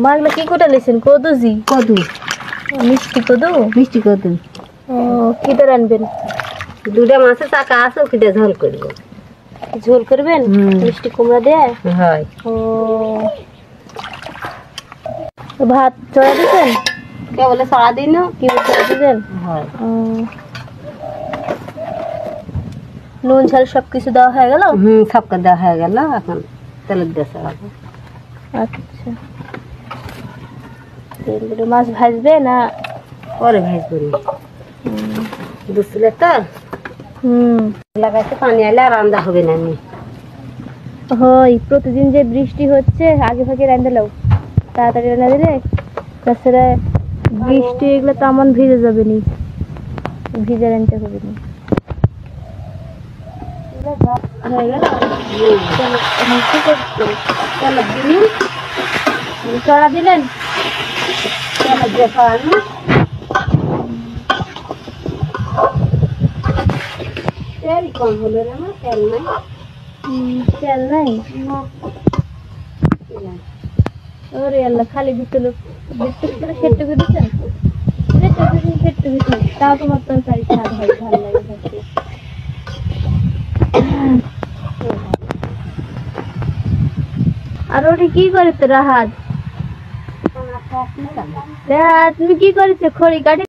মাগলা কি কোটা লেছেন? কদুজি? কদু, মিষ্টি কদু? মিষ্টি কদু। ও কিটা রানবেন? দুটা মাছের টাকা আছে, ওকে ঝোল করবো। ঝোল করবেন মিষ্টি কুমড়া দিয়ে? হয়। ও ভাত চড়া দিবেন? কে বলে সারা দিন কি চড়া দিবেন? হয়। নুন ঝাল সবকিছু দেওয়া হয়ে গেল? সবকে দেওয়া হয়ে গেল, এখন তেলের দিয়ে চড়াবো। আচ্ছা, তেল দিয়ে মাছ ভাজবে না পরে ভেজ করি বুঝলে তো। লাগাইতে পানি আইলে আর রান্না হবে না। হয় প্রতিদিন যে বৃষ্টি হচ্ছে, আগে ভাগে রান্না লাও, তাড়াতাড়ি রান্না দিলে তাছাড়া বৃষ্টি এগুলো তো এমন ভিজে যাবে নি, ভিজে রান্না হবে না। হয়ে গেল চড়া দিলেন? তেল কম হলো রে, আমার তেল নাই। তেল নাই? ওরে আল্লাহ, খালি ভিতরে সেট্টু দিচ্ছেন, সেট্টু দিচ্ছেন, তাও তোমার তরকারি স্বাদ হয়, ভালো লাগে খেতে। আর ওটা কি করেছে রাহাত? তুমি কি করেছে? খড়ি কাটি